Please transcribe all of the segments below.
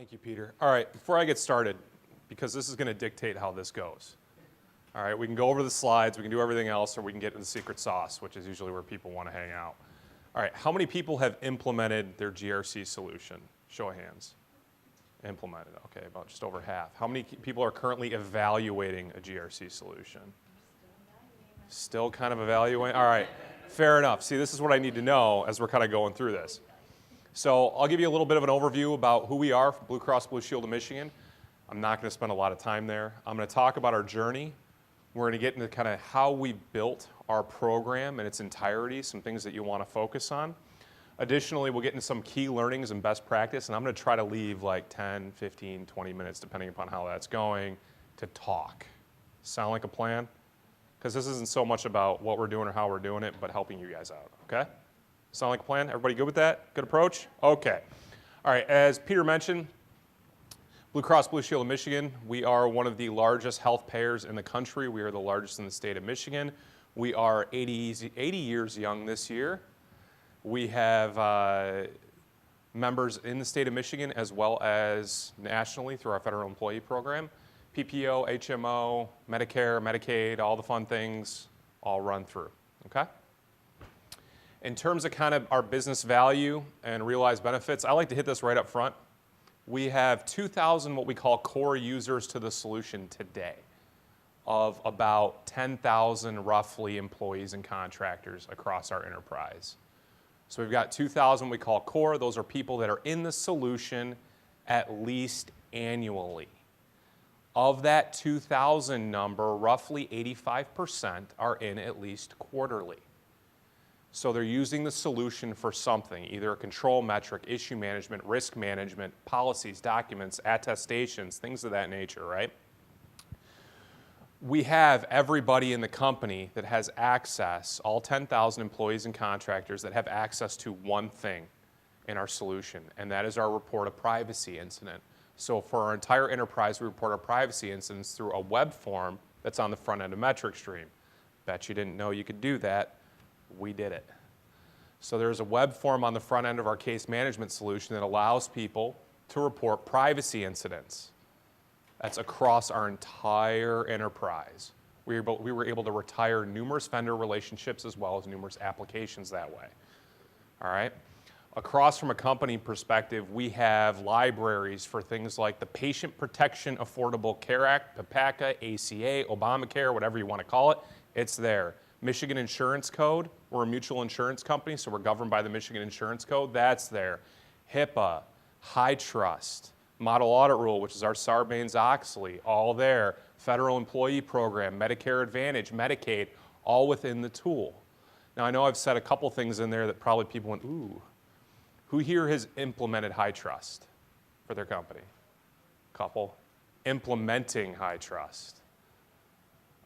Thank you, Peter. All right, before I get started, because this is going to dictate how this goes. All right, we can go over the slides, we can do everything else, or we can get into the secret sauce, which is usually where people want to hang out. All right, how many people have implemented their GRC solution? Show of hands. Implemented, okay, about just over half. How many people are currently evaluating a GRC solution? Still kind of evaluating? All right, fair enough. See, this is what I need to know as we're kind of going through this. So I'll give you a little bit of an overview about who we are from Blue Cross Blue Shield of Michigan. I'm not going to spend a lot of time there. I'm going to talk about our journey. We're going to get into kind of how we built our program in its entirety, some things that you want to focus on. Additionally, we'll get into some key learnings and best practice, and I'm going to try to leave like 10, 15, 20 minutes, depending upon how that's going, to talk. Sound like a plan? Because this isn't so much about what we're doing or how we're doing it, but helping you guys out, okay? Sound like a plan? Everybody good with that? Good approach? Okay. All right, as Peter mentioned, Blue Cross Blue Shield of Michigan, we are one of the largest health payers in the country. We are the largest in the state of Michigan. We are 80 years young this year. We have members in the state of Michigan as well as nationally through our federal employee program. PPO, HMO, Medicare, Medicaid, all the fun things all run through, okay? In terms of kind of our business value and realized benefits, I like to hit this right up front. We have 2,000 what we call core users to the solution today of about 10,000 roughly employees and contractors across our enterprise. So we've got 2,000 we call core. Those are people that are in the solution at least annually. Of that 2,000 number, roughly 85% are in at least quarterly. So they're using the solution for something, either a control metric, issue management, risk management, policies, documents, attestations, things of that nature, right? We have everybody in the company that has access, all 10,000 employees and contractors that have access to one thing in our solution, and that is our report a privacy incident. So for our entire enterprise, we report our privacy incidents through a web form that's on the front end of MetricStream. Bet you didn't know you could do that. We did it. So there's a web form on the front end of our case management solution that allows people to report privacy incidents. That's across our entire enterprise. We were able to retire numerous vendor relationships as well as numerous applications that way. All right? Across from a company perspective, we have libraries for things like the Patient Protection Affordable Care Act, PPACA, ACA, Obamacare, whatever you want to call it, it's there. Michigan Insurance Code, we're a mutual insurance company, so we're governed by the Michigan Insurance Code, that's there. HIPAA, High Trust, Model Audit Rule, which is our Sarbanes-Oxley, all there. Federal Employee Program, Medicare Advantage, Medicaid, all within the tool. Now I know I've said a couple things in there that probably people went, ooh. Who here has implemented High Trust for their company? Couple. Implementing High Trust.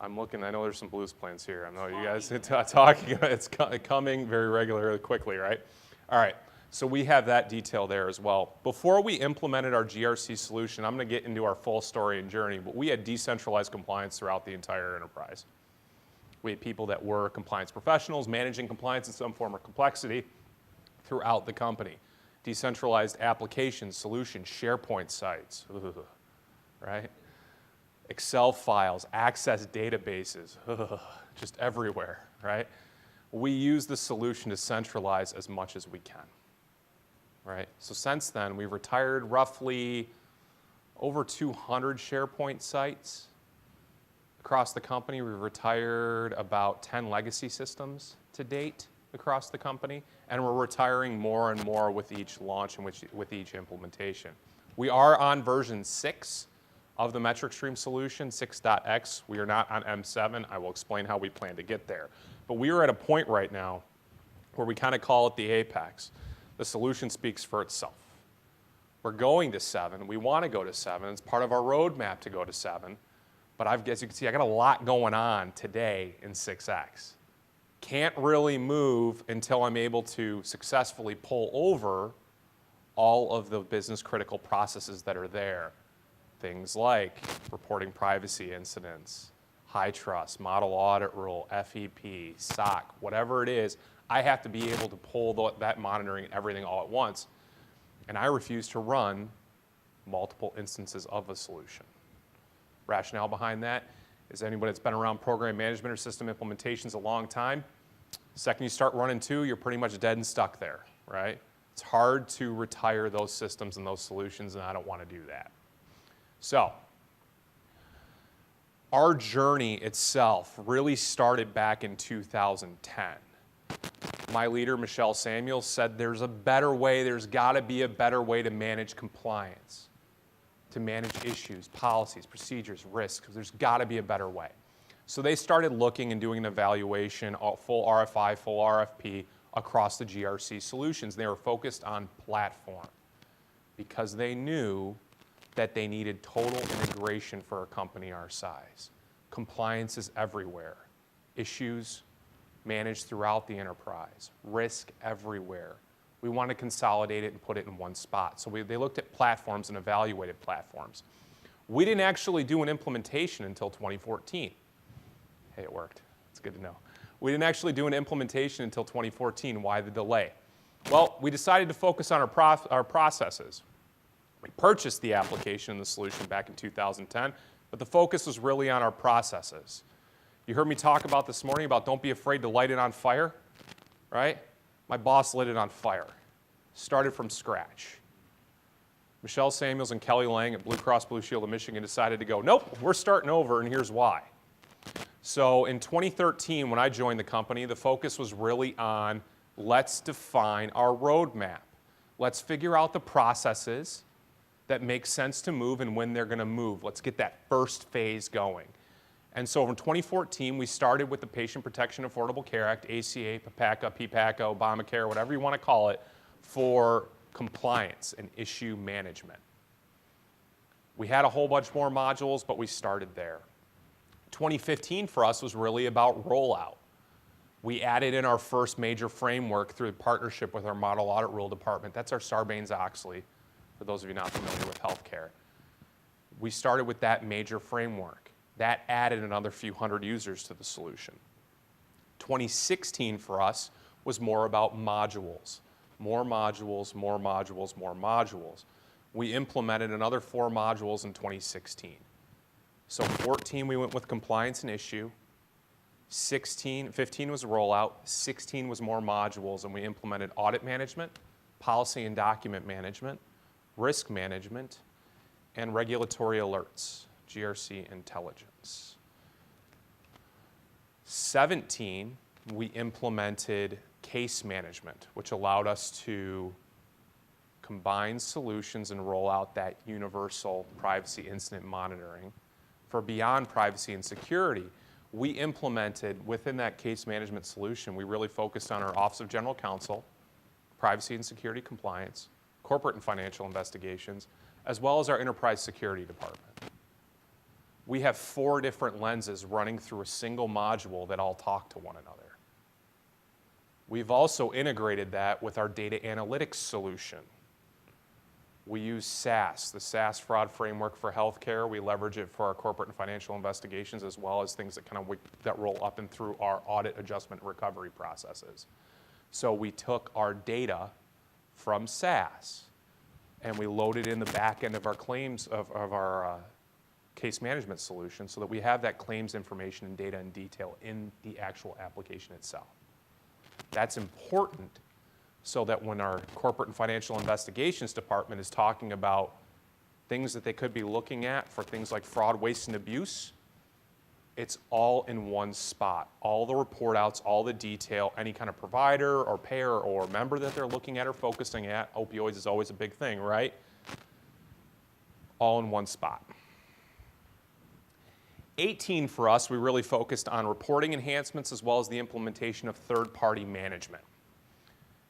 I'm looking, I know there's some blues plans here. I know you guys are talking, it's coming very regularly, quickly, right? All right, so we have that detail there as well. Before we implemented our GRC solution, I'm gonna get into our full story and journey, but we had decentralized compliance throughout the entire enterprise. We had people that were compliance professionals, managing compliance in some form of complexity throughout the company. Decentralized applications, solutions, SharePoint sites, right? Excel files, access databases, just everywhere, right? We use the solution to centralize as much as we can, right? So since then, we've retired roughly over 200 SharePoint sites across the company. We've retired about 10 legacy systems to date across the company, and we're retiring more and more with each launch and with each implementation. We are on version 6 of the MetricStream solution, 6.x. We are not on M7. I will explain how we plan to get there. But we are at a point right now where we kind of call it the apex. The solution speaks for itself. We're going to 7. We want to go to 7. It's part of our roadmap to go to 7. But as you can see, I got a lot going on today in 6x. Can't really move until I'm able to successfully pull over all of the business critical processes that are there. Things like reporting privacy incidents, High Trust, Model Audit Rule, FEP, SOC, whatever it is, I have to be able to pull that monitoring and everything all at once. And I refuse to run multiple instances of a solution. Rationale behind that is anybody that's been around program management or system implementations a long time, the second you start running two, you're pretty much dead and stuck there, right? It's hard to retire those systems and those solutions, and I don't want to do that. So, our journey itself really started back in 2010. My leader, Micheal Samuels, said there's a better way, there's got to be a better way to manage compliance, to manage issues, policies, procedures, risks. There's got to be a better way. So they started looking and doing an evaluation, full RFI, full RFP, across the GRC solutions. They were focused on platform because they knew that they needed total integration for a company our size. Compliance is everywhere. Issues managed throughout the enterprise. Risk everywhere. We want to consolidate it and put it in one spot. So they looked at platforms and evaluated platforms. We didn't actually do an implementation until 2014. Hey, it worked. It's good to know. We didn't actually do an implementation until 2014. Why the delay? Well, we decided to focus on our processes. We purchased the application and the solution back in 2010, but the focus was really on our processes. You heard me talk about this morning about don't be afraid to light it on fire, right? My boss lit it on fire. Started from scratch. Micheal Samuels and Kelly Lang at Blue Cross Blue Shield of Michigan decided to go, nope, we're starting over, and here's why. So in 2013, when I joined the company, the focus was really on let's define our roadmap. Let's figure out the processes that make sense to move and when they're going to move. Let's get that first phase going. And so in 2014, we started with the Patient Protection Affordable Care Act, ACA, PPACA, PPACA, Obamacare, whatever you want to call it, for compliance and issue management. We had a whole bunch more modules, but we started there. 2015 for us was really about rollout. We added in our first major framework through a partnership with our Model Audit Rule Department. That's our Sarbanes-Oxley, for those of you not familiar with healthcare. We started with that major framework. That added another few hundred users to the solution. 2016 for us was more about modules. More modules, more modules, more modules. We implemented another 4 modules in 2016. So 14 we went with compliance and issue. 15 was rollout. 16 was more modules, and we implemented audit management, policy and document management, risk management, and regulatory alerts, GRC intelligence. 17, we implemented case management, which allowed us to combine solutions and roll out that universal privacy incident monitoring. For beyond privacy and security, we implemented within that case management solution, we really focused on our Office of General Counsel, privacy and security compliance, corporate and financial investigations, as well as our enterprise security department. We have 4 different lenses running through a single module that all talk to one another. We've also integrated that with our data analytics solution. We use SaaS, the SaaS fraud framework for healthcare. We leverage it for our corporate and financial investigations, as well as things that roll up and through our audit adjustment recovery processes. So we took our data from SaaS and we loaded in the back end of our claims of our case management solution so that we have that claims information and data in detail in the actual application itself. That's important so that when our corporate and financial investigations department is talking about things that they could be looking at for things like fraud, waste, and abuse, it's all in one spot. All the report outs, all the detail, any kind of provider or payer or member that they're looking at or focusing at, opioids is always a big thing, right? All in one spot. 18 for us, we really focused on reporting enhancements as well as the implementation of third-party management.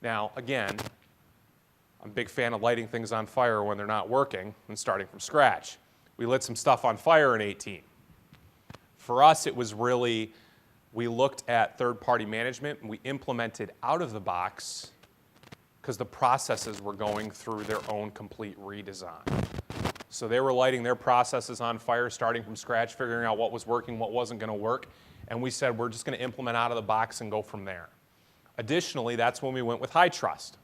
Now, again, I'm a big fan of lighting things on fire when they're not working and starting from scratch. We lit some stuff on fire in 18. For us, it was really, we looked at third-party management and we implemented out of the box because the processes were going through their own complete redesign. So they were lighting their processes on fire, starting from scratch, figuring out what was working, what wasn't going to work, and we said we're just going to implement out of the box and go from there. Additionally, that's when we went with high trust.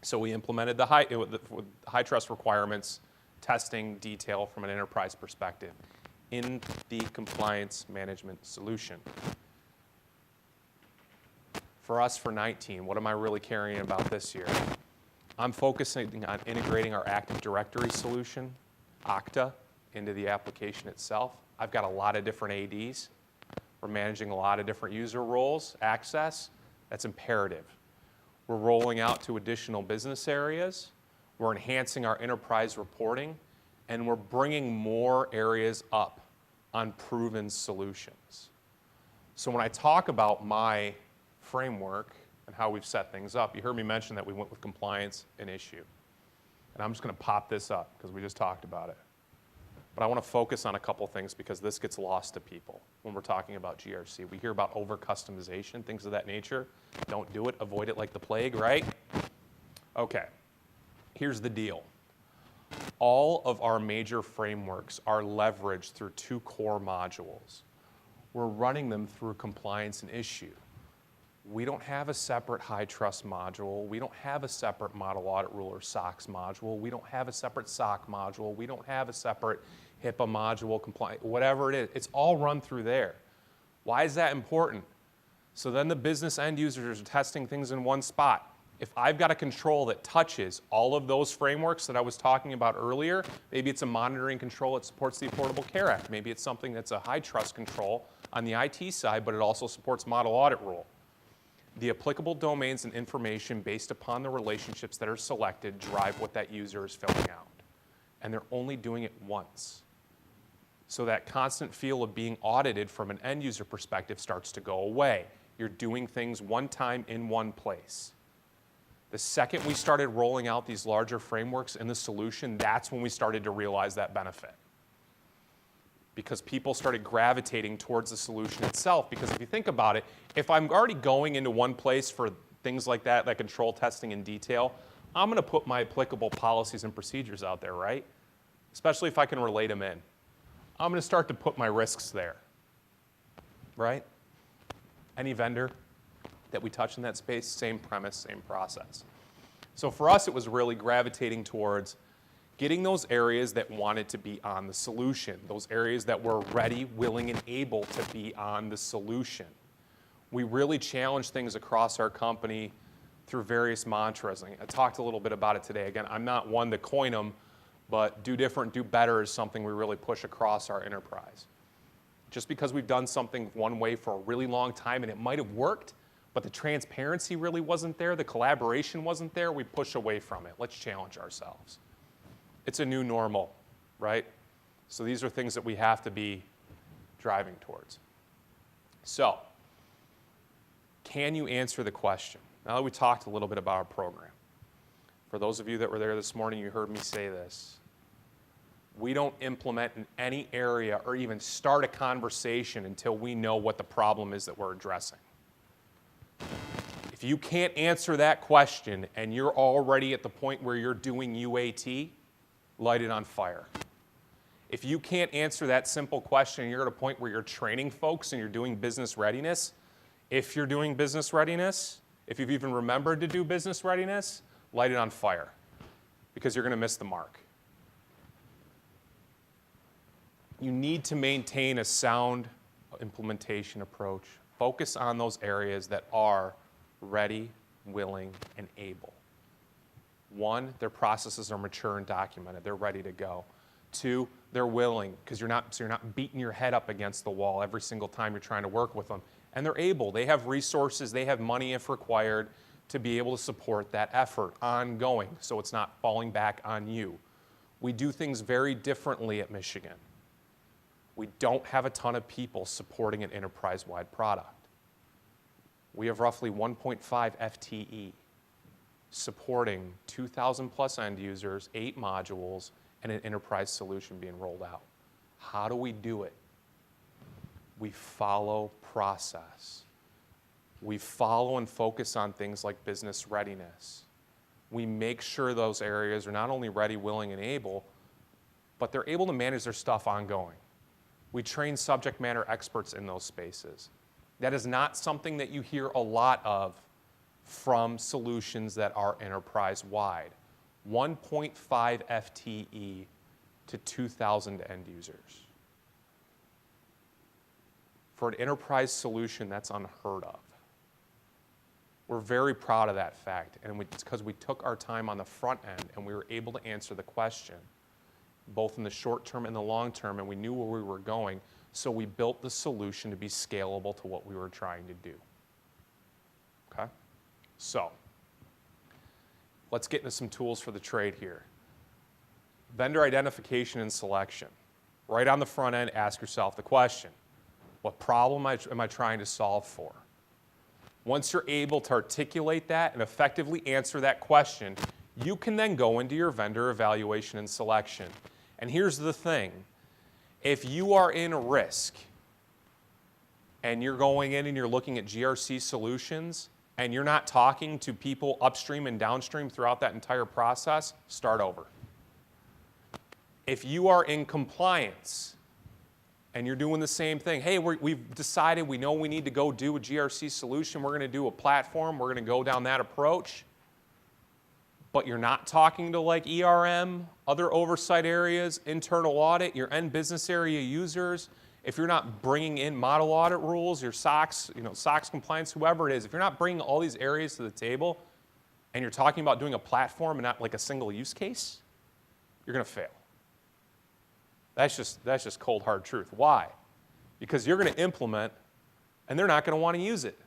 So we implemented the high trust requirements testing detail from an enterprise perspective in the compliance management solution. For us, for 19, what am I really caring about this year? I'm focusing on integrating our Active Directory solution, Okta, into the application itself. I've got a lot of different ADs. We're managing a lot of different user roles, access. That's imperative. We're rolling out to additional business areas. We're enhancing our enterprise reporting, and we're bringing more areas up on proven solutions. So when I talk about my framework and how we've set things up, you heard me mention that we went with compliance and issue. And I'm just going to pop this up because we just talked about it. But I want to focus on a couple things because this gets lost to people when we're talking about GRC. We hear about over-customization, things of that nature. Don't do it. Avoid it like the plague, right? Okay. Here's the deal. All of our major frameworks are leveraged through two core modules. We're running them through compliance and issue. We don't have a separate high trust module. We don't have a separate model audit rule or SOX module. We don't have a separate SOC module. We don't have a separate HIPAA module, compliance, whatever it is. It's all run through there. Why is that important? So then the business end users are testing things in one spot. If I've got a control that touches all of those frameworks that I was talking about earlier, maybe it's a monitoring control that supports the Affordable Care Act. Maybe it's something that's a high trust control on the IT side, but it also supports model audit rule. The applicable domains and information based upon the relationships that are selected drive what that user is filling out. And they're only doing it once. So that constant feel of being audited from an end user perspective starts to go away. You're doing things one time in one place. The second we started rolling out these larger frameworks in the solution, that's when we started to realize that benefit. Because people started gravitating towards the solution itself. Because if you think about it, if I'm already going into one place for things like that, like control testing in detail, I'm going to put my applicable policies and procedures out there, right? Especially if I can relate them in. I'm going to start to put my risks there, right? Any vendor that we touch in that space, same premise, same process. So for us, it was really gravitating towards getting those areas that wanted to be on the solution, those areas that were ready, willing, and able to be on the solution. We really challenged things across our company through various mantras. I talked a little bit about it today. Again, I'm not one to coin them, but do different, do better is something we really push across our enterprise. Just because we've done something one way for a really long time and it might have worked, but the transparency really wasn't there, the collaboration wasn't there, we push away from it. Let's challenge ourselves. It's a new normal, right? So these are things that we have to be driving towards. So, can you answer the question? Now that we talked a little bit about our program, for those of you that were there this morning, you heard me say this. We don't implement in any area or even start a conversation until we know what the problem is that we're addressing. If you can't answer that question and you're already at the point where you're doing UAT, light it on fire. If you can't answer that simple question and you're at a point where you're training folks and you're doing business readiness, if you're doing business readiness, if you've even remembered to do business readiness, light it on fire because you're going to miss the mark. You need to maintain a sound implementation approach. Focus on those areas that are ready, willing, and able. One, their processes are mature and documented. They're ready to go. Two, they're willing because you're not beating your head up against the wall every single time you're trying to work with them. And they're able. They have resources. They have money if required to be able to support that effort ongoing so it's not falling back on you. We do things very differently at Michigan. We don't have a ton of people supporting an enterprise-wide product. We have roughly 1.5 FTE supporting 2,000 plus end users, 8 modules, and an enterprise solution being rolled out. How do we do it? We follow process. We follow and focus on things like business readiness. We make sure those areas are not only ready, willing, and able, but they're able to manage their stuff ongoing. We train subject matter experts in those spaces. That is not something that you hear a lot of from solutions that are enterprise-wide. 1.5 FTE to 2,000 end users. For an enterprise solution, that's unheard of. We're very proud of that fact, and it's because we took our time on the front end and we were able to answer the question, both in the short term and the long term, and we knew where we were going, so we built the solution to be scalable to what we were trying to do. Okay? So, let's get into some tools for the trade here. Vendor identification and selection. Right on the front end, ask yourself the question, what problem am I trying to solve for? Once you're able to articulate that and effectively answer that question, you can then go into your vendor evaluation and selection. And here's the thing. If you are in risk and you're going in and you're looking at GRC solutions and you're not talking to people upstream and downstream throughout that entire process, start over. If you are in compliance and you're doing the same thing, hey, we've decided we know we need to go do a GRC solution, we're going to do a platform, we're going to go down that approach, but you're not talking to like ERM, other oversight areas, internal audit, your end business area users, if you're not bringing in model audit rules, your SOX, SOX compliance, whoever it is, if you're not bringing all these areas to the table and you're talking about doing a platform and not like a single use case, you're going to fail. That's just cold, hard truth. Why? Because you're going to implement, and they're not going to want to use it.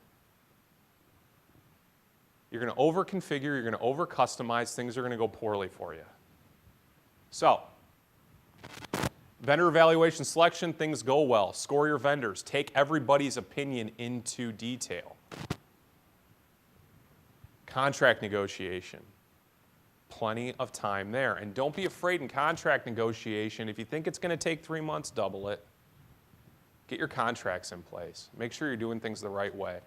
You're going to over-configure, you're going to over-customize, things are going to go poorly for you. So, vendor evaluation selection, things go well. Score your vendors. Take everybody's opinion into detail. Contract negotiation. Plenty of time there. And don't be afraid in contract negotiation. If you think it's going to take 3 months, double it. Get your contracts in place. Make sure you're doing things the right way.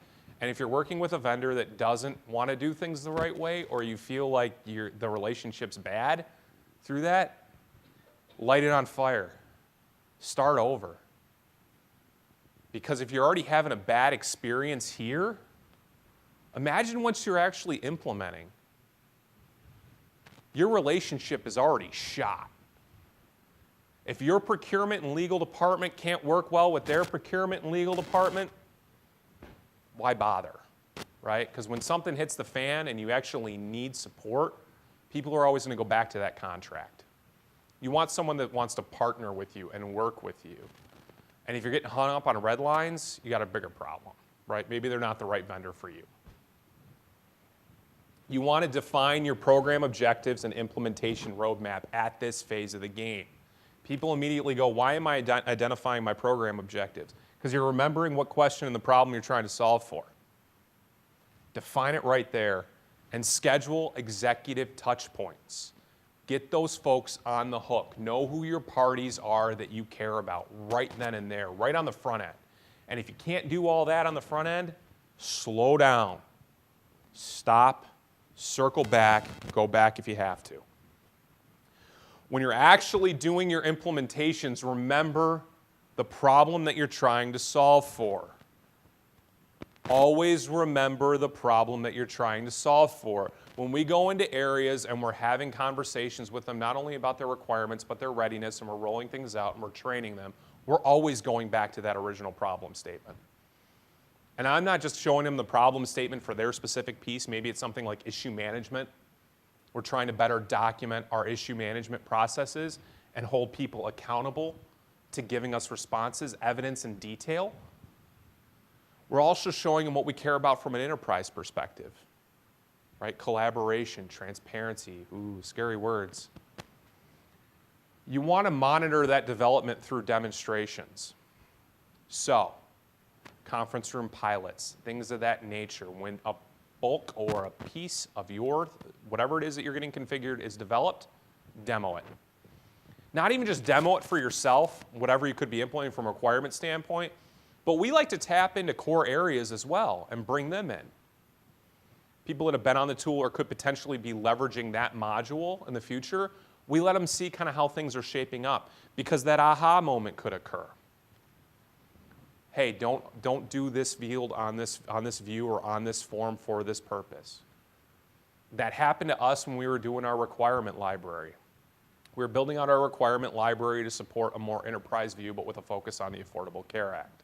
And if you're working with a vendor that doesn't want to do things the right way, or you feel like the relationship's bad through that, light it on fire. Start over. Because if you're already having a bad experience here, imagine once you're actually implementing. Your relationship is already shot. If your procurement and legal department can't work well with their procurement and legal department, why bother, right? Because when something hits the fan and you actually need support, people are always going to go back to that contract. You want someone that wants to partner with you and work with you. And if you're getting hung up on red lines, you got a bigger problem, right? Maybe they're not the right vendor for you. You want to define your program objectives and implementation roadmap at this phase of the game. People immediately go, why am I identifying my program objectives? Because you're remembering what question and the problem you're trying to solve for. Define it right there and schedule executive touch points. Get those folks on the hook. Know who your parties are that you care about right then and there, right on the front end. And if you can't do all that on the front end, slow down. Stop. Circle back, go back if you have to. When you're actually doing your implementations, remember the problem that you're trying to solve for. Always remember the problem that you're trying to solve for. When we go into areas and we're having conversations with them, not only about their requirements, but their readiness, and we're rolling things out and we're training them, we're always going back to that original problem statement. And I'm not just showing them the problem statement for their specific piece. Maybe it's something like issue management. We're trying to better document our issue management processes and hold people accountable to giving us responses, evidence, and detail. We're also showing them what we care about from an enterprise perspective, right? Collaboration, transparency, ooh, scary words. You want to monitor that development through demonstrations. So, conference room pilots, things of that nature. When a bulk or a piece of your, whatever it is that you're getting configured is developed, demo it. Not even just demo it for yourself, whatever you could be implementing from a requirement standpoint, but we like to tap into core areas as well and bring them in. People that have been on the tool or could potentially be leveraging that module in the future, we let them see kind of how things are shaping up because that aha moment could occur. Hey, don't do this field on this view or on this form for this purpose. That happened to us when we were doing our requirement library. We're building out our requirement library to support a more enterprise view, but with a focus on the Affordable Care Act.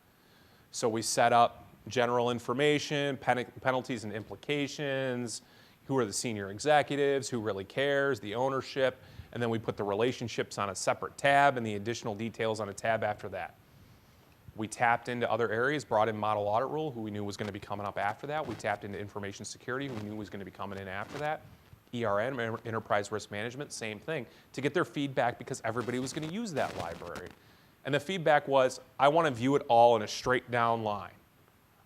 So we set up general information, penalties and implications, who are the senior executives, who really cares, the ownership, and then we put the relationships on a separate tab and the additional details on a tab after that. We tapped into other areas, brought in model audit rule, who we knew was going to be coming up after that. We tapped into information security, who we knew was going to be coming in after that. ERM, enterprise risk management, same thing, to get their feedback because everybody was going to use that library. And the feedback was, I want to view it all in a straight down line.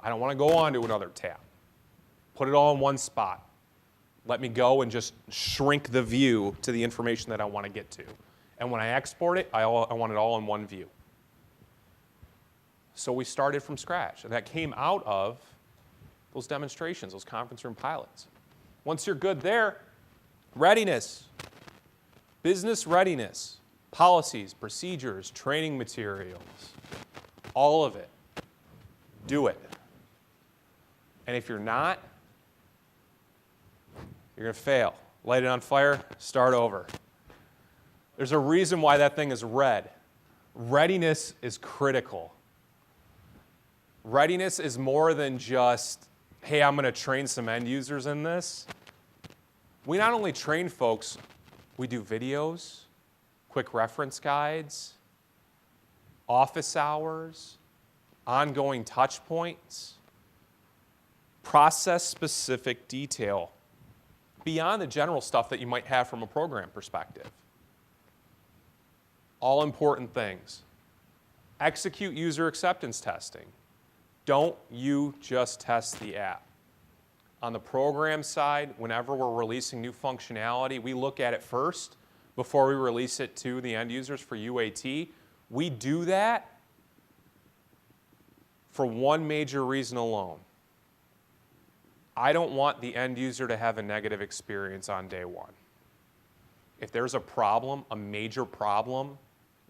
I don't want to go on to another tab. Put it all in one spot. Let me go and just shrink the view to the information that I want to get to. And when I export it, I want it all in one view. So we started from scratch, and that came out of those demonstrations, those conference room pilots. Once you're good there, readiness, business readiness, policies, procedures, training materials, all of it. Do it. And if you're not, you're going to fail. Light it on fire, start over. There's a reason why that thing is red. Readiness is critical. Readiness is more than just, hey, I'm going to train some end users in this. We not only train folks, we do videos, quick reference guides, office hours, ongoing touch points, process-specific detail beyond the general stuff that you might have from a program perspective. All important things. Execute user acceptance testing. Don't you just test the app. On the program side, whenever we're releasing new functionality, we look at it first before we release it to the end users for UAT. We do that for one major reason alone. I don't want the end user to have a negative experience on day one. If there's a problem, a major problem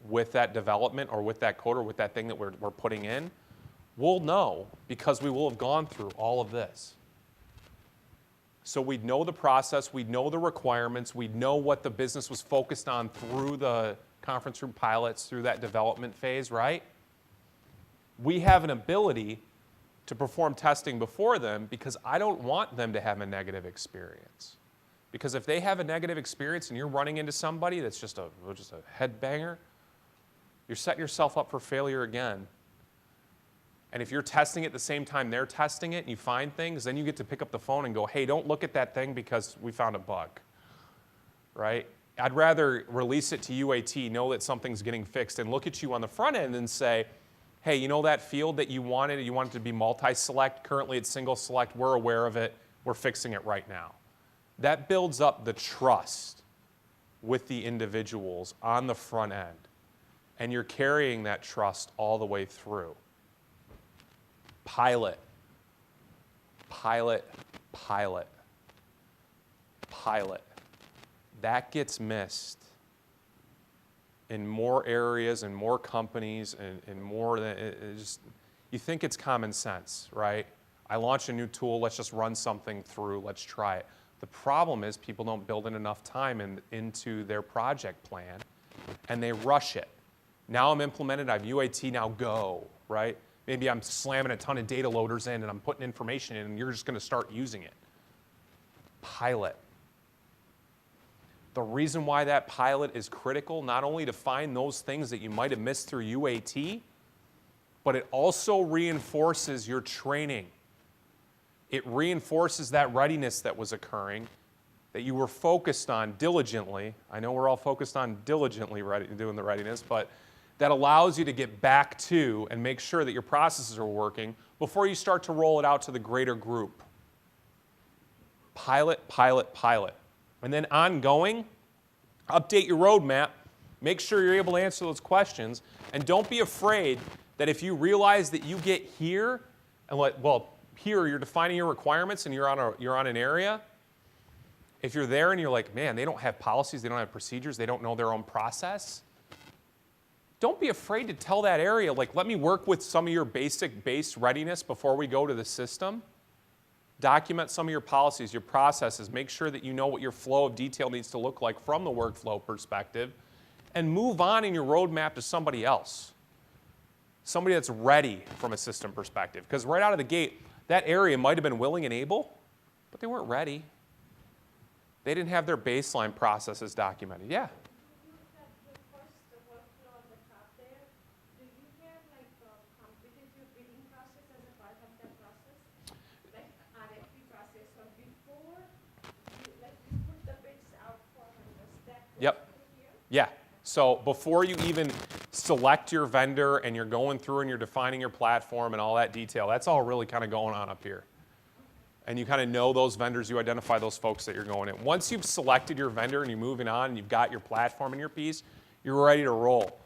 with that development or with that code or with that thing that we're putting in, we'll know because we will have gone through all of this. So we'd know the process, we'd know the requirements, we'd know what the business was focused on through the conference room pilots, through that development phase, right? We have an ability to perform testing before them because I don't want them to have a negative experience. Because if they have a negative experience and you're running into somebody that's just a headbanger, you're setting yourself up for failure again. And if you're testing it at the same time they're testing it and you find things, then you get to pick up the phone and go, hey, don't look at that thing because we found a bug, right? I'd rather release it to UAT, know that something's getting fixed, and look at you on the front end and say, hey, you know that field that you wanted it to be multi-select, currently it's single select, we're aware of it, we're fixing it right now. That builds up the trust with the individuals on the front end, and you're carrying that trust all the way through. Pilot, pilot, pilot, pilot. That gets missed in more areas and more companies and more than just, you think it's common sense, right? I launch a new tool, let's just run something through, let's try it. The problem is people don't build in enough time into their project plan and they rush it. Now I'm implemented, I've UAT, now go, right? Maybe I'm slamming a ton of data loaders in and I'm putting information in and you're just going to start using it. Pilot. The reason why that pilot is critical, not only to find those things that you might have missed through UAT, but it also reinforces your training. It reinforces that readiness that was occurring, that you were focused on diligently. I know we're all focused on diligently doing the readiness, but that allows you to get back to and make sure that your processes are working before you start to roll it out to the greater group. Pilot, pilot, pilot. And then ongoing, update your roadmap, make sure you're able to answer those questions, and don't be afraid that if you realize that you get here, and here you're defining your requirements and you're on an area, if you're there and you're like, man, they don't have policies, they don't have procedures, they don't know their own process, don't be afraid to tell that area, like, let me work with some of your basic base readiness before we go to the system. Document some of your policies, your processes. Make sure that you know what your flow of detail needs to look like from the workflow perspective and move on in your roadmap to somebody else. Somebody that's ready from a system perspective. Because right out of the gate, that area might have been willing and able, but they weren't ready. They didn't have their baseline processes documented. Yeah? Yep. Yeah. So before you even select your vendor and you're going through and you're defining your platform and all that detail, that's all really kind of going on up here. And you kind of know those vendors, you identify those folks that you're going in. Once you've selected your vendor and you're moving on and you've got your platform and your piece, you're ready to roll.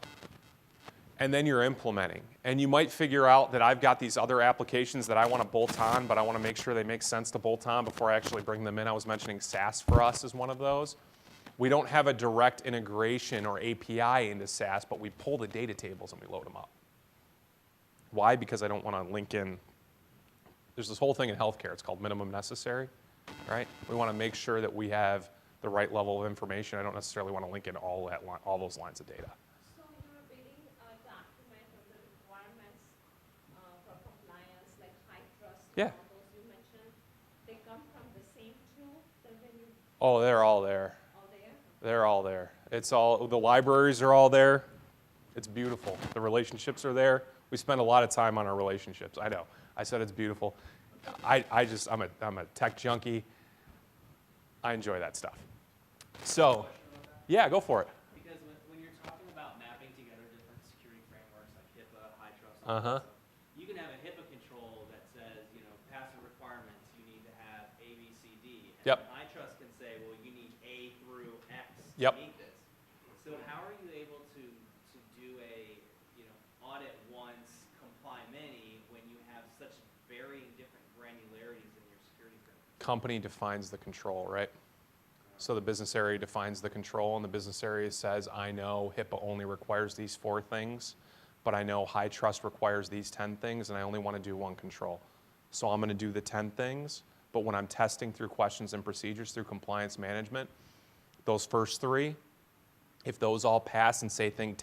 And then you're implementing. And you might figure out that I've got these other applications that I want to bolt on, but I want to make sure they make sense to bolt on before I actually bring them in. I was mentioning SaaS for us is one of those. We don't have a direct integration or API into SaaS, but we pull the data tables and we load them up. Why? Because I don't want to link in. There's this whole thing in healthcare. It's called minimum necessary, right? We want to make sure that we have the right level of information. I don't necessarily want to link in all those lines of data. So you're bidding document of the requirements for compliance, like high trust. Yeah. Those you mentioned, they come from the same tool that when you. Oh, they're all there. All there. They're all there. It's all, the libraries are all there. It's beautiful. The relationships are there. We spend a lot of time on our relationships. I know. I said it's beautiful. I'm a tech junkie. I enjoy that stuff. So, yeah, go for it. Because when you're talking about mapping together different security frameworks like HIPAA, high trust, you can have a HIPAA control that says, passive requirements, you need to have A, B, C, D. And Yep. high trust can say, well, you need A through X Yep. to meet this. So how are you able to do a audit once, comply many when you have such varying different granularities in your security framework? Company defines the control, right? So the business area defines the control, and the business area says, I know HIPAA only requires these 4 things, but I know high trust requires these 10 things, and I only want to do one control. So I'm going to do the 10 things, but when I'm testing through questions and procedures through compliance management, those first 3, if those all pass and say thing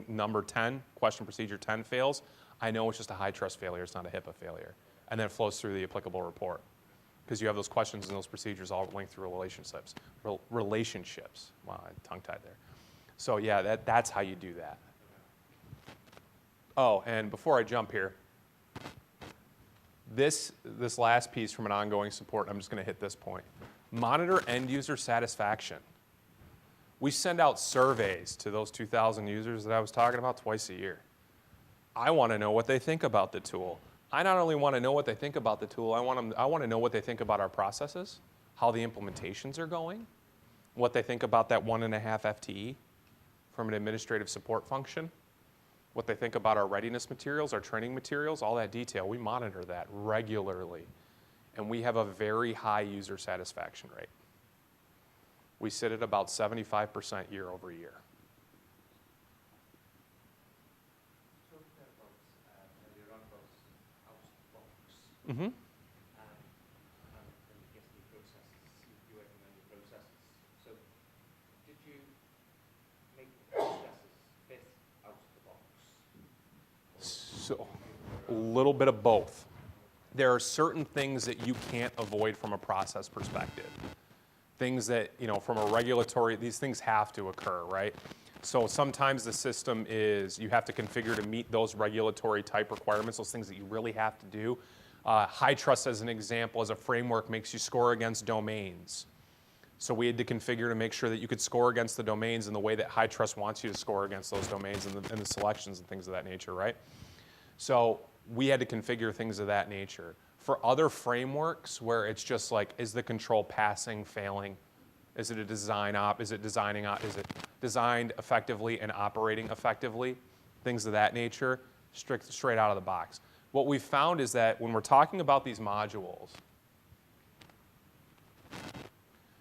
number 10, question procedure 10 fails, I know it's just a high trust failure, it's not a HIPAA failure. And then it flows through the applicable report. Because you have those questions and those procedures all linked through relationships. Relationships. Wow, I tongue-tied there. So yeah, that's how you do that. Oh, and before I jump here, this last piece from an ongoing support, I'm just going to hit this point. Monitor end user satisfaction. We send out surveys to those 2,000 users that I was talking about twice a year. I want to know what they think about the tool. I not only want to know what they think about the tool, I want to know what they think about our processes, how the implementations are going, what they think about that 1.5 FTE from an administrative support function, what they think about our readiness materials, our training materials, all that detail. We monitor that regularly, and we have a very high user satisfaction rate. We sit at about 75% year over year. Mm-hmm. And I guess the processes, you're working on your processes. So did you make the processes fit out of the box? So a little bit of both. There are certain things that you can't avoid from a process perspective. Things that, from a regulatory, these things have to occur, right? So sometimes the system is, you have to configure to meet those regulatory type requirements, those things that you really have to do. High trust, as an example, as a framework, makes you score against domains. So we had to configure to make sure that you could score against the domains in the way that high trust wants you to score against those domains and the selections and things of that nature, right? So we had to configure things of that nature. For other frameworks where it's just like, is the control passing, failing? Is it a design op? Is it designing op? Is it designed effectively and operating effectively? Things of that nature, straight out of the box. What we've found is that when we're talking about these modules,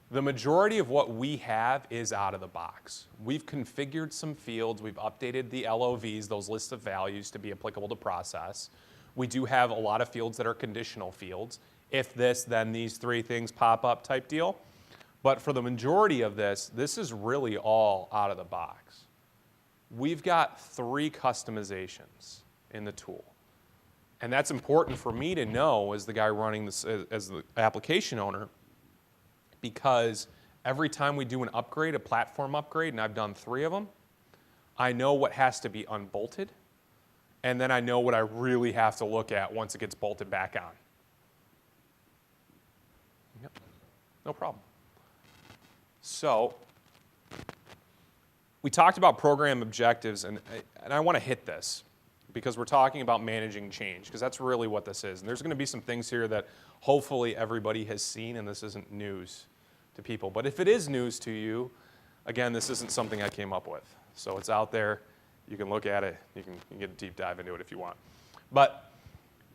the majority of what we have is out of the box. We've configured some fields, we've updated the LOVs, those lists of values, to be applicable to process. We do have a lot of fields that are conditional fields. If this, then these 3 things pop up type deal. But for the majority of this is really all out of the box. we've got 3 customizations in the tool. And that's important for me to know as the guy running this, as the application owner, because every time we do an upgrade, a platform upgrade, and I've done 3 of them, I know what has to be unbolted, and then I know what I really have to look at once it gets bolted back on. Yep, no problem. So, we talked about program objectives, and I want to hit this because we're talking about managing change, because that's really what this is. And there's going to be some things here that hopefully everybody has seen, and this isn't news to people. But if it is news to you, again, this isn't something I came up with. So it's out there. You can look at it. You can get a deep dive into it if you want. But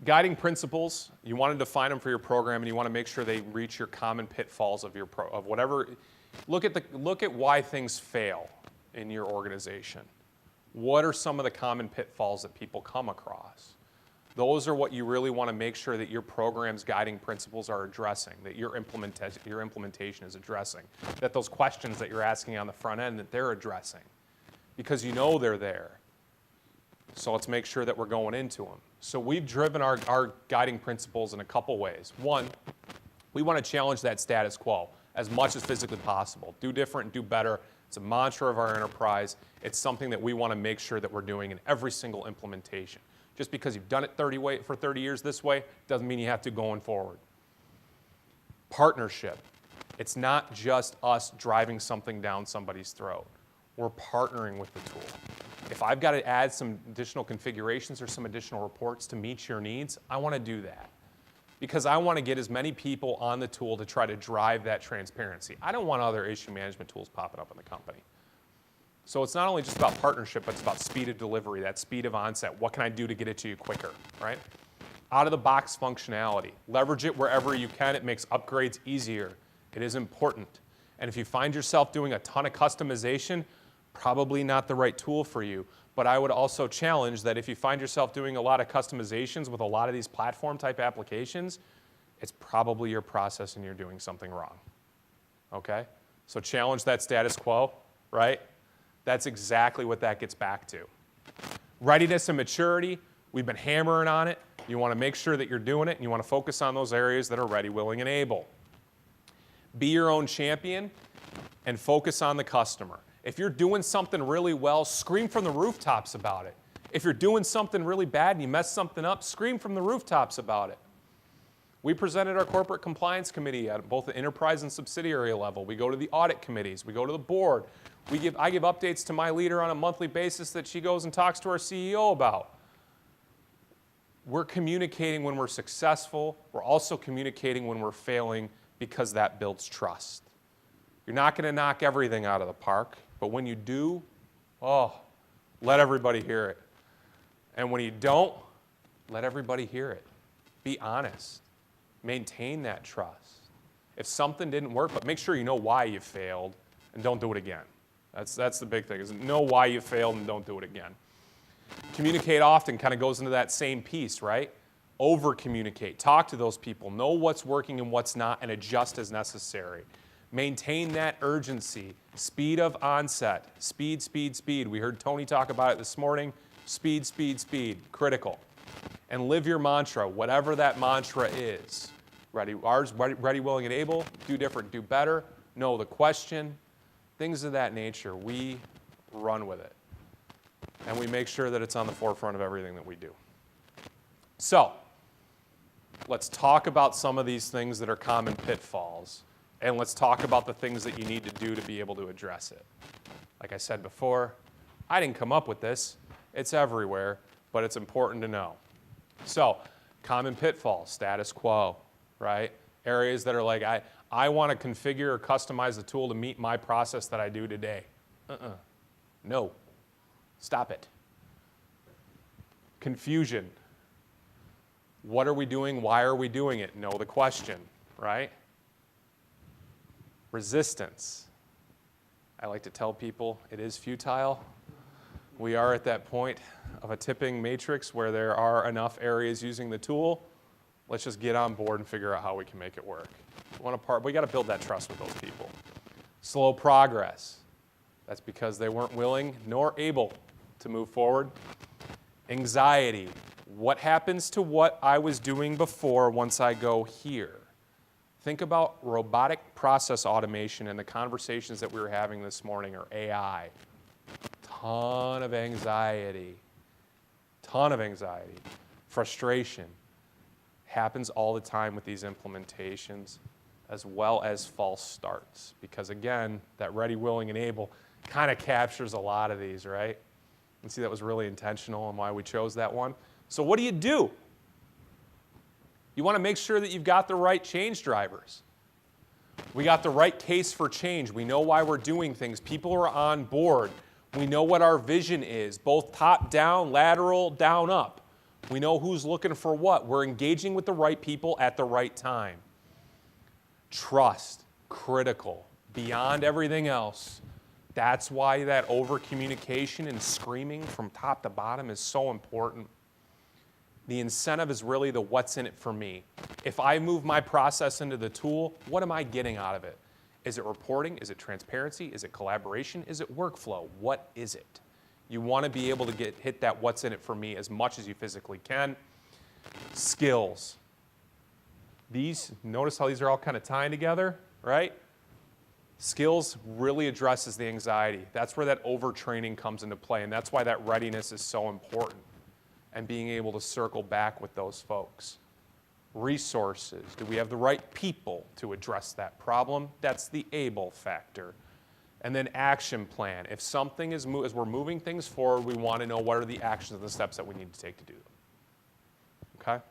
guiding principles, you want to define them for your program, and you want to make sure they reach your common pitfalls of your of whatever. Look at why things fail in your organization. What are some of the common pitfalls that people come across? Those are what you really want to make sure that your program's guiding principles are addressing, that your implementation is addressing, that those questions that you're asking on the front end, that they're addressing, because you know they're there. So let's make sure that we're going into them. So we've driven our guiding principles in a couple ways. One, we want to challenge that status quo as much as physically possible. Do different, do better. It's a mantra of our enterprise. It's something that we want to make sure that we're doing in every single implementation. Just because you've done it for 30 years this way doesn't mean you have to going forward. Partnership. It's not just us driving something down somebody's throat. We're partnering with the tool. If I've got to add some additional configurations or some additional reports to meet your needs, I want to do that. Because I want to get as many people on the tool to try to drive that transparency. I don't want other issue management tools popping up in the company. So it's not only just about partnership, but it's about speed of delivery, that speed of onset. What can I do to get it to you quicker, right? Out-of-the-box functionality. Leverage it wherever you can. It makes upgrades easier. It is important. And if you find yourself doing a ton of customization, probably not the right tool for you. But I would also challenge that if you find yourself doing a lot of customizations with a lot of these platform-type applications, it's probably your process and you're doing something wrong. Okay? So challenge that status quo, right? That's exactly what that gets back to. Readiness and maturity, we've been hammering on it. You want to make sure that you're doing it, and you want to focus on those areas that are ready, willing, and able. Be your own champion and focus on the customer. If you're doing something really well, scream from the rooftops about it. If you're doing something really bad and you mess something up, scream from the rooftops about it. We presented our corporate compliance committee at both the enterprise and subsidiary level. We go to the audit committees. We go to the board. I give updates to my leader on a monthly basis that she goes and talks to our CEO about. We're communicating when we're successful. We're also communicating when we're failing, because that builds trust. You're not going to knock everything out of the park, but when you do, let everybody hear it. And when you don't, let everybody hear it. Be honest. Maintain that trust. If something didn't work, but make sure you know why you failed and don't do it again. That's the big thing, is know why you failed and don't do it again. Communicate often kind of goes into that same piece, right? Over-communicate. Talk to those people. Know what's working and what's not, and adjust as necessary. Maintain that urgency. Speed of onset. Speed, speed, speed. We heard Tony talk about it this morning. Speed, speed, speed. Critical. And live your mantra, whatever that mantra is. Ready, willing, and able. Do different, do better. Know the question. Things of that nature. We run with it. And we make sure that it's on the forefront of everything that we do. So, let's talk about some of these things that are common pitfalls. And let's talk about the things that you need to do to be able to address it. Like I said before, I didn't come up with this. It's everywhere, but it's important to know. So, common pitfalls, status quo, right? Areas that are like, I want to configure or customize the tool to meet my process that I do today. No. Stop it. Confusion. What are we doing? Why are we doing it? Know the question, right? Resistance. I like to tell people it is futile. We are at that point of a tipping matrix where there are enough areas using the tool. Let's just get on board and figure out how we can make it work. We got to build that trust with those people. Slow progress. That's because they weren't willing nor able to move forward. Anxiety. What happens to what I was doing before once I go here? Think about robotic process automation and the conversations that we were having this morning, or AI. Ton of anxiety. Ton of anxiety. Frustration. Happens all the time with these implementations, as well as false starts. Because again, that ready, willing, and able kind of captures a lot of these, right? And see, that was really intentional and why we chose that one. So what do? You want to make sure that you've got the right change drivers. We got the right case for change. We know why we're doing things. People are on board. We know what our vision is, both top down, lateral, down up. We know who's looking for what. We're engaging with the right people at the right time. Trust, critical, beyond everything else. That's why that over-communication and screaming from top to bottom is so important. The incentive is really the what's in it for me. If I move my process into the tool, what am I getting out of it? Is it reporting? Is it transparency? Is it collaboration? Is it workflow? What is it? You want to be able to hit that what's in it for me as much as you physically can. Skills. These, notice how these are all kind of tying together, right? Skills really addresses the anxiety. That's where that overtraining comes into play, and that's why that readiness is so important, and being able to circle back with those folks. Resources. Do we have the right people to address that problem? That's the able factor. And then action plan. If something is, as we're moving things forward, we want to know what are the actions and the steps that we need to take to do them. Okay?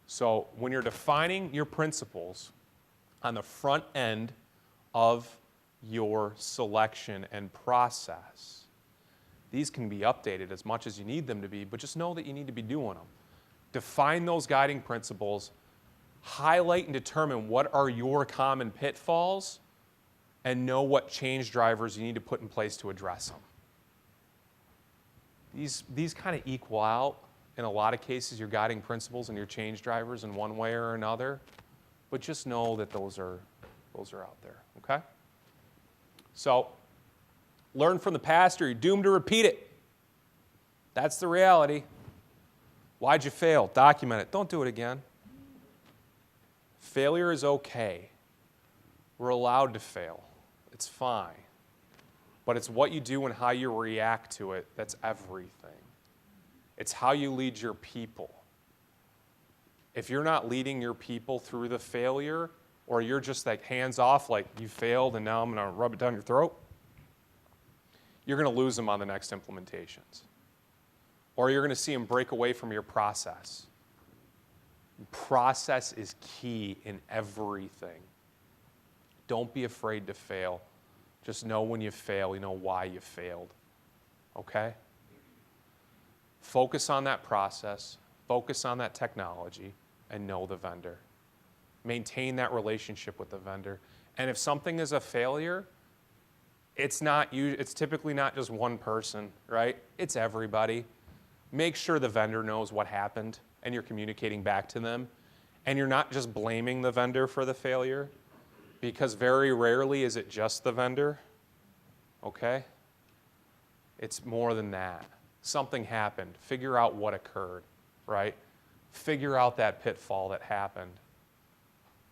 So when you're defining your principles on the front end of your selection and process, these can be updated as much as you need them to be, but just know that you need to be doing them. Define those guiding principles, highlight and determine what are your common pitfalls, and know what change drivers you need to put in place to address them. These kind of equal out, in a lot of cases, your guiding principles and your change drivers in one way or another, but just know that those are out there, okay? So, learn from the past or you're doomed to repeat it. That's the reality. Why'd you fail? Document it. Don't do it again. Failure is okay. We're allowed to fail. It's fine. But it's what you do and how you react to it that's everything. It's how you lead your people. If you're not leading your people through the failure, or you're just like hands off, like you failed and now I'm going to rub it down your throat, you're going to lose them on the next implementations. Or you're going to see them break away from your process. Process is key in everything. Don't be afraid to fail. Just know when you fail, you know why you failed. Okay? Focus on that process, focus on that technology, and know the vendor. Maintain that relationship with the vendor. And if something is a failure, it's typically not just one person, right? It's everybody. Make sure the vendor knows what happened and you're communicating back to them. And you're not just blaming the vendor for the failure, because very rarely is it just the vendor, okay? It's more than that. Something happened. Figure out what occurred, right? Figure out that pitfall that happened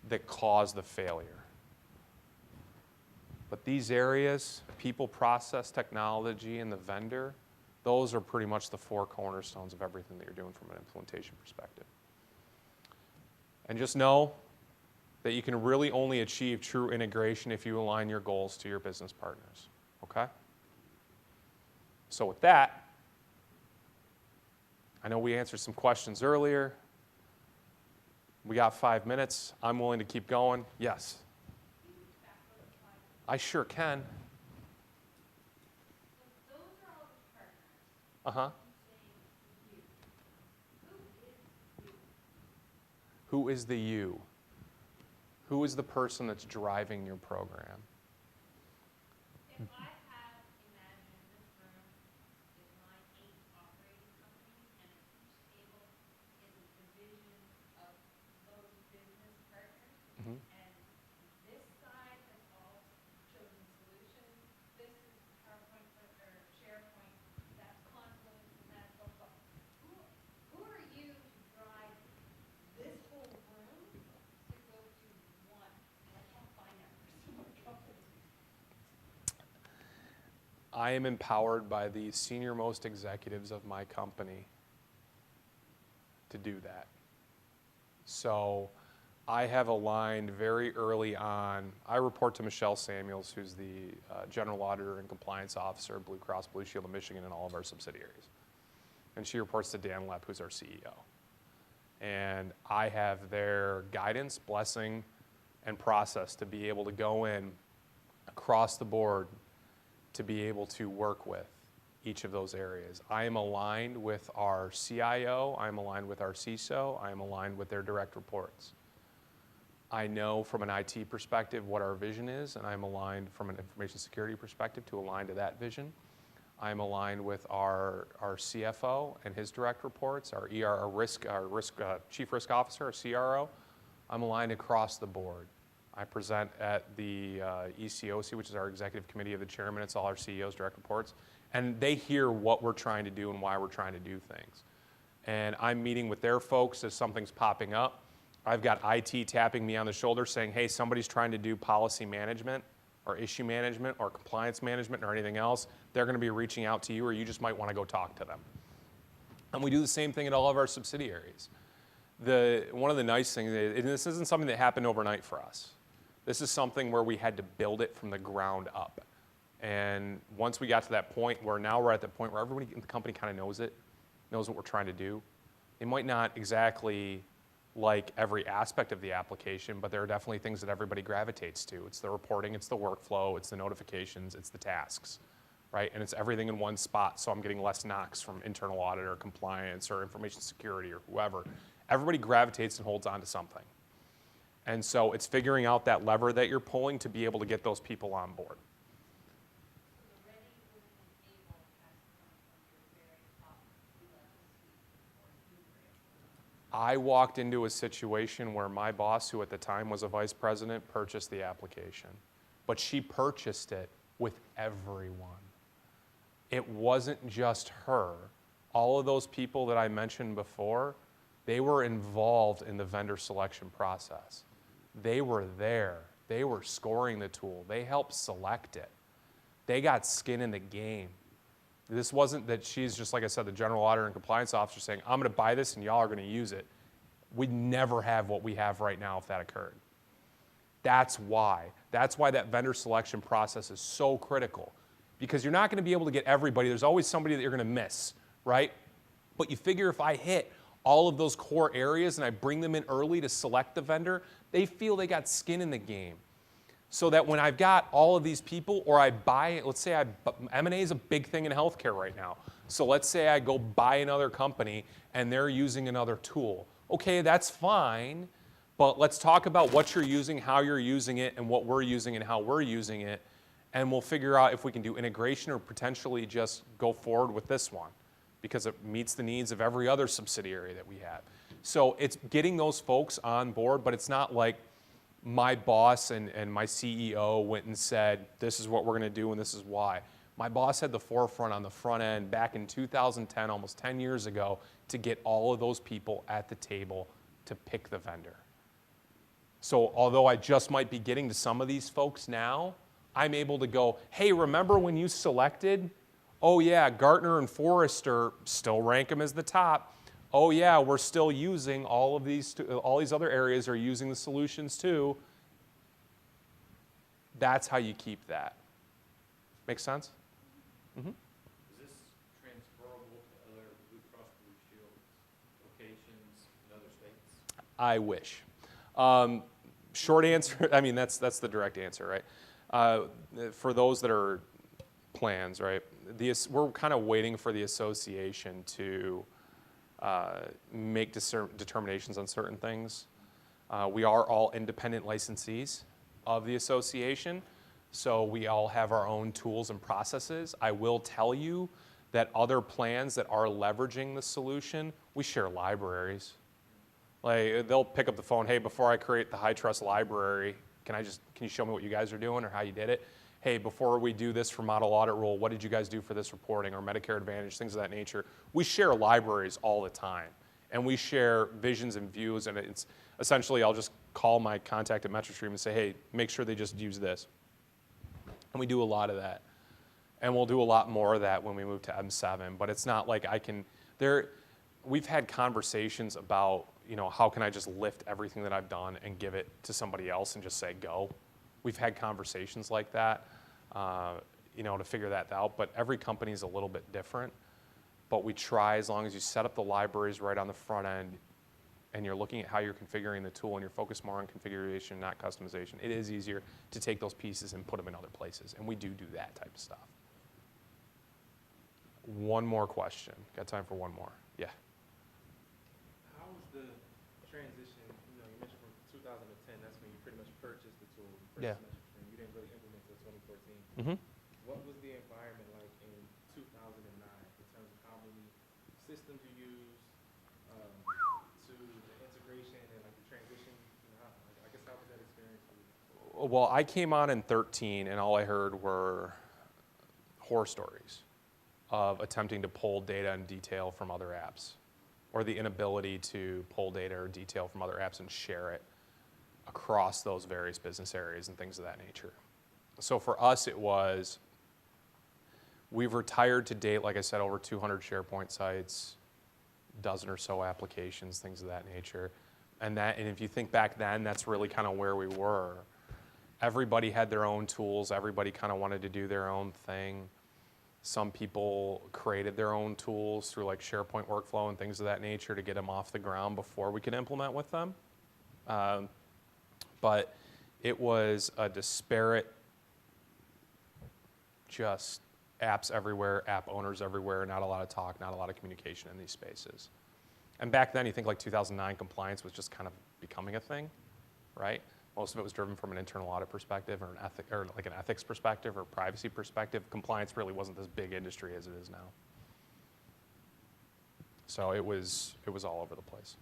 that caused the failure. But these areas, people, process, technology, and the vendor, those are pretty much the four cornerstones of everything that you're doing from an implementation perspective. And just know that you can really only achieve true integration if you align your goals to your business partners, okay? So with that, I know we answered some questions earlier. We got 5 minutes. I'm willing to keep going. Yes? I sure can. So those are all the partners. Uh-huh. You say you. Who is the you? Who is the person that's driving your program? If I have imagined this room is my 8 operating companies, and at each table is a division of those business partners, Mhm. and this side has all chosen solutions, this is how I am empowered by the senior-most executives of my company to do that. So I have aligned very early on. I report to Micheal Samuels, who's the General Auditor and Compliance Officer at Blue Cross Blue Shield of Michigan and all of our subsidiaries. And she reports to Dan Lepp, who's our CEO. And I have their guidance, blessing, and process to be able to go in across the board to be able to work with each of those areas. I am aligned with our CIO, I am aligned with our CISO, I am aligned with their direct reports. I know from an IT perspective what our vision is, and I'm aligned from an information security perspective to align to that vision. I'm aligned with our CFO and his direct reports, our Chief Risk Officer, our CRO. I'm aligned across the board. I present at the ECOC, which is our executive committee of the chairman. It's all our CEOs, direct reports. And they hear what we're trying to do and why we're trying to do things. And I'm meeting with their folks as something's popping up. I've got IT tapping me on the shoulder saying, hey, somebody's trying to do policy management or issue management or compliance management or anything else. They're going to be reaching out to you, or you just might want to go talk to them. And we do the same thing at all of our subsidiaries. One of the nice things is, and this isn't something that happened overnight for us. This is something where we had to build it from the ground up. And once we got to that point where now we're at the point where everybody in the company kind of knows it, knows what we're trying to do. They might not exactly like every aspect of the application, but there are definitely things that everybody gravitates to. It's the reporting, it's the workflow, it's the notifications, it's the tasks, right? And it's everything in one spot, so I'm getting less knocks from internal audit or compliance or information security or whoever. Everybody gravitates and holds on to something. And so it's figuring out that lever that you're pulling to be able to get those people on board. The ready, willing, and able has to come from your very top level suite or leadership. I walked into a situation where my boss, who at the time was a vice president, purchased the application. But she purchased it with everyone. It wasn't just her. All of those people that I mentioned before, they were involved in the vendor selection process. They were there. They were scoring the tool. They helped select it. They got skin in the game. This wasn't that she's just, like I said, the general auditor and compliance officer saying, I'm going to buy this and y'all are going to use it. We'd never have what we have right now if that occurred. That's why. That's why that vendor selection process is so critical. Because you're not going to be able to get everybody. There's always somebody that you're going to miss, right? But you figure if I hit all of those core areas and I bring them in early to select the vendor, they feel they got skin in the game. So that when I've got all of these people, or I buy, let's say M&A is a big thing in healthcare right now. So let's say I go buy another company and they're using another tool. Okay, that's fine, but let's talk about what you're using, how you're using it, and what we're using and how we're using it, and we'll figure out if we can do integration or potentially just go forward with this one because it meets the needs of every other subsidiary that we have. So it's getting those folks on board, but it's not like my boss and my CEO went and said, this is what we're going to do and this is why. My boss had the forefront on the front end back in 2010, almost 10 years ago, to get all of those people at the table to pick the vendor. So although I just might be getting to some of these folks now, I'm able to go, hey, remember when you selected? Oh yeah, Gartner and Forrester still rank them as the top. Oh yeah, we're still using all these other areas are using the solutions too. That's how you keep that. Make sense? Mm-hmm. Is this transferable to other Blue Cross Blue Shield locations in other states? I wish. Short answer, I mean, that's the direct answer, right? For those that are plans, right? We're kind of waiting for the association to make determinations on certain things. We are all independent licensees of the association, so we all have our own tools and processes. I will tell you that other plans that are leveraging the solution, we share libraries. Like they'll pick up the phone, hey, before I create the high trust library, can you show me what you guys are doing or how you did it? Hey, before we do this for model audit rule, what did you guys do for this reporting or Medicare Advantage, things of that nature. We share libraries all the time. And we share visions and views, and it's essentially I'll just call my contact at MetricStream and say, hey, make sure they just use this. And we do a lot of that. And we'll do a lot more of that when we move to M7, but it's not like we've had conversations about, how can I just lift everything that I've done and give it to somebody else and just say, go? We've had conversations like that, to figure that out, but every company is a little bit different. But we try, as long as you set up the libraries right on the front end, and you're looking at how you're configuring the tool and you're focused more on configuration, not customization, it is easier to take those pieces and put them in other places. And we do that type of stuff. One more question. Got time for one more? Yeah. How was the transition, you mentioned from 2010, that's when you pretty much purchased the tool, Yeah. MetricStream. You didn't really implement it until 2014. Mm-hmm. What was the environment like in 2009 in terms of how many systems you used, to the integration and like the transition? I guess how was that experience for you? Well, I came on in 13, and all I heard were horror stories of attempting to pull data and detail from other apps, or the inability to pull data or detail from other apps and share it across those various business areas and things of that nature. So for us, we've retired to date, like I said, over 200 SharePoint sites, dozen or so applications, things of that nature. And if you think back then, that's really kind of where we were. Everybody had their own tools. Everybody kind of wanted to do their own thing. Some people created their own tools through like SharePoint workflow and things of that nature to get them off the ground before we could implement with them. But it was a disparate, just apps everywhere, app owners everywhere, not a lot of talk, not a lot of communication in these spaces. And back then, you think like 2009, compliance was just kind of becoming a thing, right? Most of it was driven from an internal audit perspective or an ethics perspective or privacy perspective. Compliance really wasn't this big industry as it is now. So it was all over the place.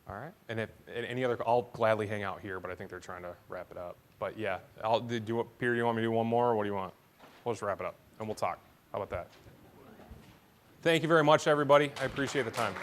All right, and if any other, I'll gladly hang out here, but I think they're trying to wrap it up. But yeah, Peter, do you want me to do one more, or what do you want? We'll just wrap it up, and we'll talk. How about that? Thank you very much, everybody. I appreciate the time.